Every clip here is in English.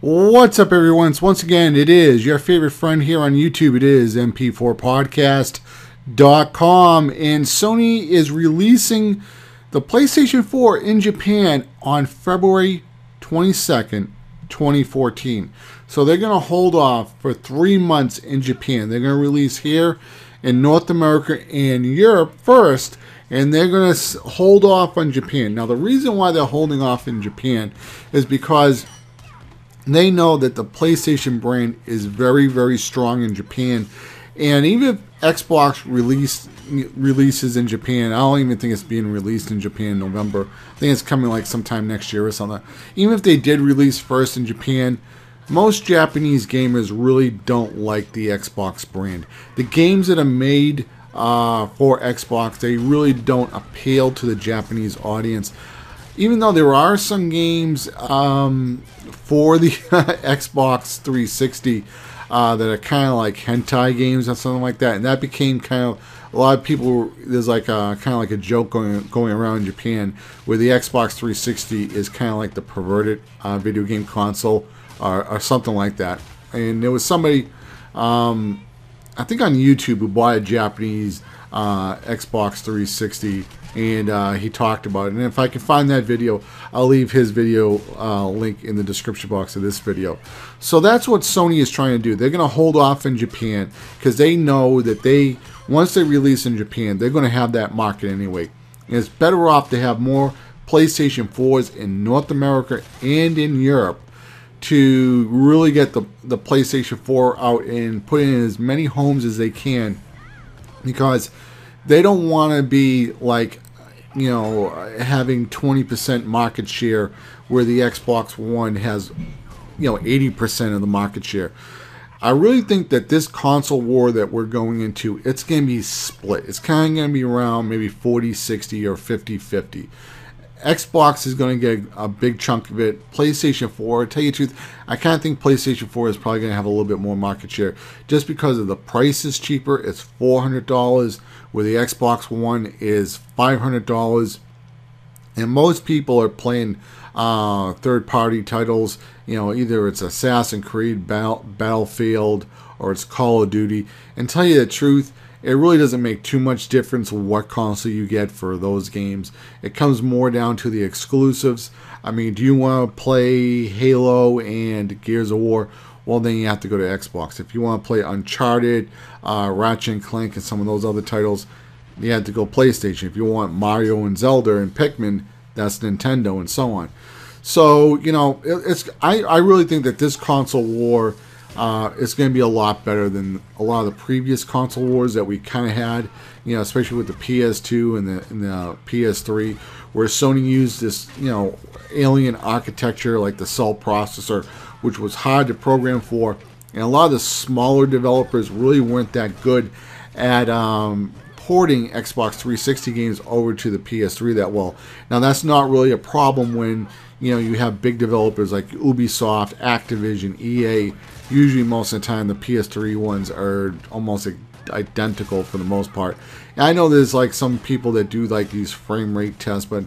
What's up, everyone? Once again, it is your favorite friend here on YouTube. It is mp4podcast.com, and Sony is releasing the PlayStation 4 in Japan on February 22nd, 2014. So they're going to hold off for 3 months in Japan. They're going to release here in North America and Europe first, and they're going to hold off on Japan. Now, the reason why they're holding off in Japan is because they know that the PlayStation brand is very, very strong in Japan. And even if Xbox releases in Japan, I don't even think it's being released in Japan in November. I think it's coming like sometime next year or something. Even if they did release first in Japan, most Japanese gamers really don't like the Xbox brand. The games that are made for Xbox, they really don't appeal to the Japanese audience. Even though there are some games for the Xbox 360 that are kind of like hentai games or something like that, and that became kind of a lot of people. There's like kind of like a joke going around in Japan where the Xbox 360 is kind of like the perverted video game console or something like that. And there was somebody, I think on YouTube, who bought a Japanese Xbox 360. And he talked about it. And if I can find that video, I'll leave his video link in the description box of this video. So that's what Sony is trying to do. They're going to hold off in Japan because they know that once they release in Japan, they're going to have that market anyway. And it's better off to have more PlayStation 4s in North America and in Europe to really get the PlayStation 4 out and put it in as many homes as they can, because they don't want to be like, having 20% market share where the Xbox One has, 80% of the market share. I really think that this console war that we're going into, it's going to be split. It's kind of going to be around maybe 40-60 or 50-50. Xbox is going to get a big chunk of it. PlayStation 4, to tell you the truth, I kind of think PlayStation 4 is probably going to have a little bit more market share just because of the price is cheaper. It's $400, where the Xbox One is $500. And most people are playing third-party titles. Either it's Assassin's Creed, Battlefield, or it's Call of Duty. And tell you the truth, it really doesn't make too much difference what console you get for those games. It comes more down to the exclusives. I mean, do you want to play Halo and Gears of War? Well, then you have to go to Xbox. If you want to play Uncharted, Ratchet & Clank, and some of those other titles, you have to go PlayStation. If you want Mario and Zelda and Pikmin, that's Nintendo, and so on. So, I really think that this console war it's going to be a lot better than a lot of the previous console wars that we kind of had, especially with the PS2 and the PS3, where Sony used this, alien architecture like the cell processor, which was hard to program for, and a lot of the smaller developers really weren't that good at porting Xbox 360 games over to the PS3 that well. Now, that's not really a problem when you have big developers like Ubisoft, Activision, EA. Usually, most of the time, the PS3 ones are almost identical for the most part. And I know there's like some people that do like these frame rate tests, but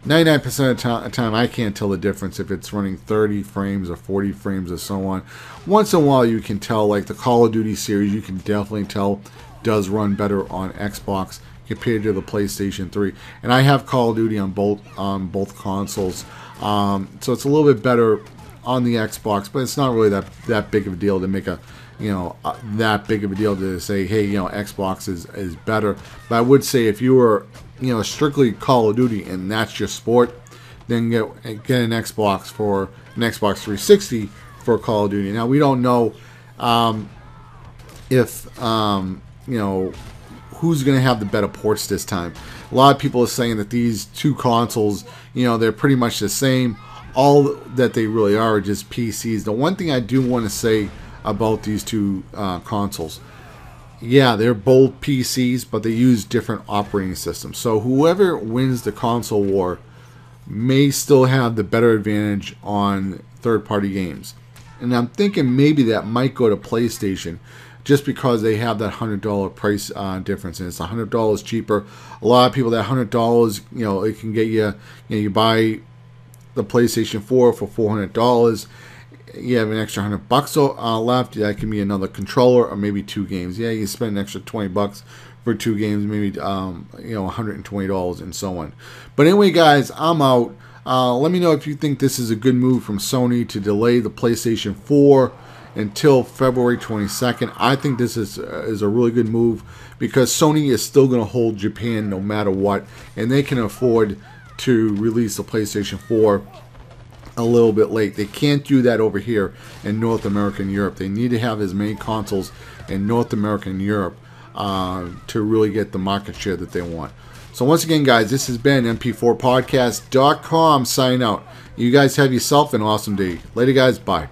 99% of the time, I can't tell the difference if it's running 30 frames or 40 frames or so on. Once in a while, you can tell, like the Call of Duty series, you can definitely tell does run better on Xbox compared to the PlayStation 3. And I have Call of Duty on both consoles, so it's a little bit better on the Xbox, but it's not really that big of a deal to make that big of a deal to say, hey, Xbox is better. But I would say if you were, strictly Call of Duty and that's your sport, then get an Xbox 360 for Call of Duty. Now, we don't know if who's going to have the better ports this time. A lot of people are saying that these two consoles, they're pretty much the same. All that they really are just PCs. The one thing I do want to say about these two consoles, yeah, they're both PCs, but they use different operating systems. So whoever wins the console war may still have the better advantage on third-party games. And I'm thinking maybe that might go to PlayStation, just because they have that $100 price difference, and it's $100 cheaper. A lot of people, that $100, it can get you, you buy the PlayStation 4 for $400, you have an extra $100 left. That can be another controller or maybe 2 games. Yeah, you spend an extra $20 for 2 games, maybe $120 and so on. But anyway, guys, I'm out. Let me know if you think this is a good move from Sony to delay the PlayStation 4 until February 22nd. I think this is a really good move because Sony is still going to hold Japan no matter what, and they can afford to release the PlayStation 4 a little bit late. They can't do that over here in North America and Europe. They need to have as many consoles in North America and Europe to really get the market share that they want. So once again, guys, this has been MP4podcast.com signing out. You guys have yourself an awesome day. Later, guys. Bye.